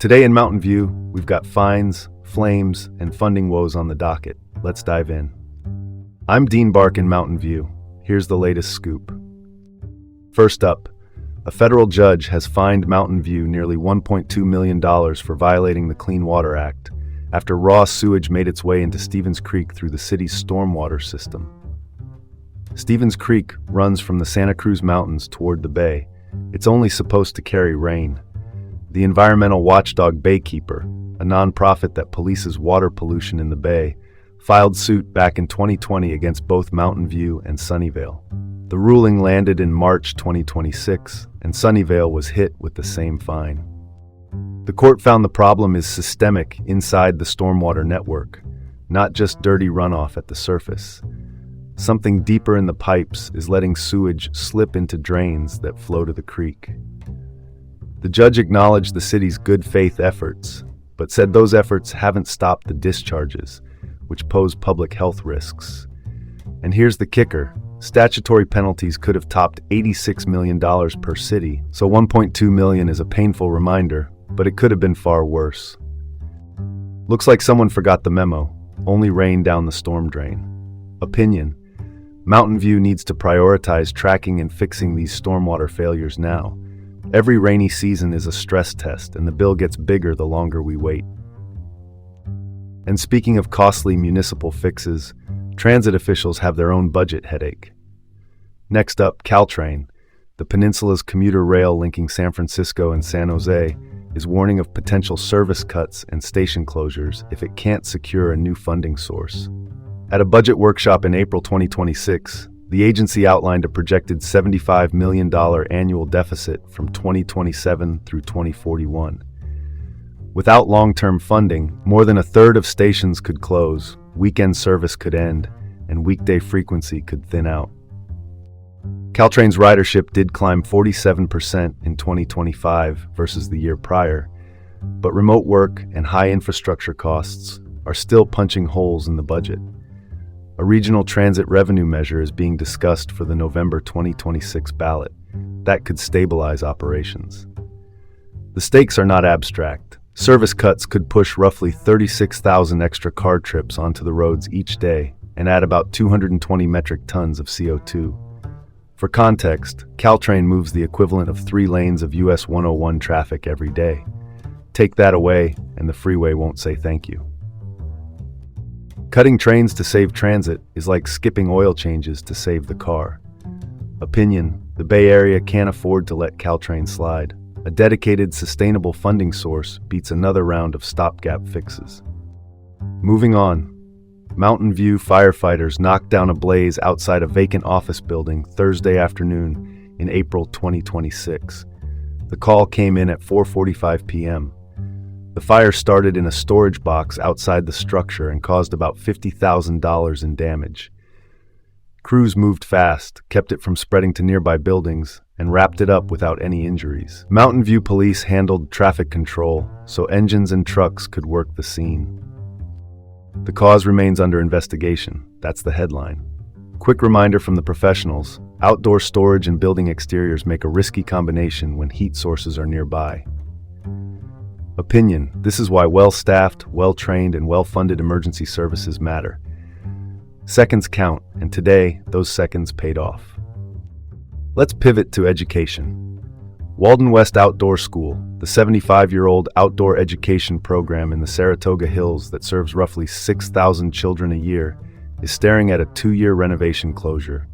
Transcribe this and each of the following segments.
Today in Mountain View, we've got fines, flames, and funding woes on the docket. Let's dive in. I'm Dean Bark in Mountain View. Here's the latest scoop. First up, a federal judge has fined Mountain View nearly $1.2 million for violating the Clean Water Act after raw sewage made its way into Stevens Creek through the city's stormwater system. Stevens Creek runs from the Santa Cruz Mountains toward the bay. It's only supposed to carry rain. The environmental watchdog Baykeeper, a nonprofit that polices water pollution in the bay, filed suit back in 2020 against both Mountain View and Sunnyvale. The ruling landed in March 2026, and Sunnyvale was hit with the same fine. The court found the problem is systemic inside the stormwater network, not just dirty runoff at the surface. Something deeper in the pipes is letting sewage slip into drains that flow to the creek. The judge acknowledged the city's good faith efforts, but said those efforts haven't stopped the discharges, which pose public health risks. And here's the kicker. Statutory penalties could have topped $86 million per city, so $1.2 million is a painful reminder, but it could have been far worse. Looks like someone forgot the memo. Only rain down the storm drain. Opinion. Mountain View needs to prioritize tracking and fixing these stormwater failures now. Every rainy season is a stress test, and the bill gets bigger the longer we wait. And speaking of costly municipal fixes, transit officials have their own budget headache. Next up, Caltrain, the peninsula's commuter rail linking San Francisco and San Jose, is warning of potential service cuts and station closures if it can't secure a new funding source. At a budget workshop in April 2026, the agency outlined a projected $75 million annual deficit from 2027 through 2041. Without long-term funding, more than a third of stations could close, weekend service could end, and weekday frequency could thin out. Caltrain's ridership did climb 47% in 2025 versus the year prior, but remote work and high infrastructure costs are still punching holes in the budget. A regional transit revenue measure is being discussed for the November 2026 ballot. That could stabilize operations. The stakes are not abstract. Service cuts could push roughly 36,000 extra car trips onto the roads each day and add about 220 metric tons of CO2. For context, Caltrain moves the equivalent of 3 lanes of US 101 traffic every day. Take that away, and the freeway won't say thank you. Cutting trains to save transit is like skipping oil changes to save the car. Opinion. The Bay Area can't afford to let Caltrain slide. A dedicated, sustainable funding source beats another round of stopgap fixes. Moving on. Mountain View firefighters knocked down a blaze outside a vacant office building Thursday afternoon in April 2026. The call came in at 4:45 p.m. The fire started in a storage box outside the structure and caused about $50,000 in damage. Crews moved fast, kept it from spreading to nearby buildings, and wrapped it up without any injuries. Mountain View police handled traffic control so engines and trucks could work the scene. The cause remains under investigation. That's the headline. Quick reminder from the professionals: outdoor storage and building exteriors make a risky combination when heat sources are nearby. Opinion. This is why well-staffed, well-trained, and well-funded emergency services matter. Seconds count, and today, those seconds paid off. Let's pivot to education. Walden West Outdoor School, the 75-year-old outdoor education program in the Saratoga Hills that serves roughly 6,000 children a year, is staring at a 2-year renovation closure.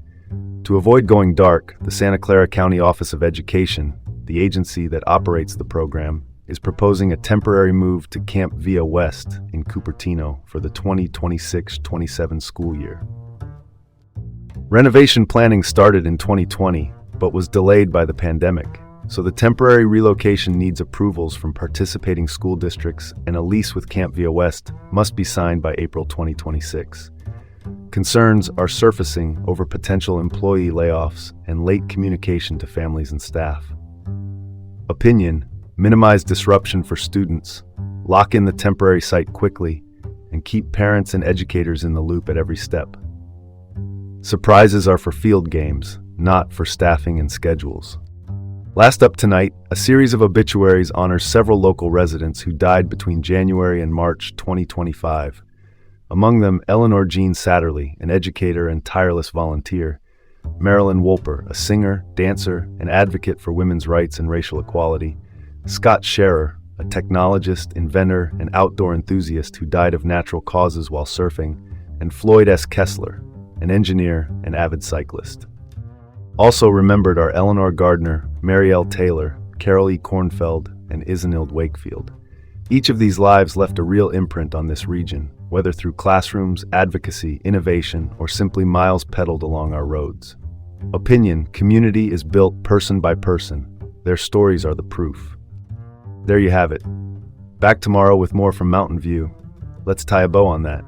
To avoid going dark, the Santa Clara County Office of Education, the agency that operates the program, is proposing a temporary move to Camp Via West in Cupertino for the 2026-27 school year. Renovation planning started in 2020, but was delayed by the pandemic, so the temporary relocation needs approvals from participating school districts, and a lease with Camp Via West must be signed by April 2026. Concerns are surfacing over potential employee layoffs and late communication to families and staff. Opinion. Minimize disruption for students, lock in the temporary site quickly, and keep parents and educators in the loop at every step. Surprises are for field games, not for staffing and schedules. Last up tonight, a series of obituaries honors several local residents who died between January and March 2025. Among them, Eleanor Jean Satterley, an educator and tireless volunteer; Marilyn Wolper, a singer, dancer, and advocate for women's rights and racial equality; Scott Scherer, a technologist, inventor, and outdoor enthusiast who died of natural causes while surfing; and Floyd S. Kessler, an engineer and avid cyclist. Also remembered are Eleanor Gardner, Marielle Taylor, Carol E. Kornfeld, and Isanild Wakefield. Each of these lives left a real imprint on this region, whether through classrooms, advocacy, innovation, or simply miles pedaled along our roads. Opinion, community is built person by person. Their stories are the proof. There you have it. Back tomorrow with more from Mountain View. Let's tie a bow on that.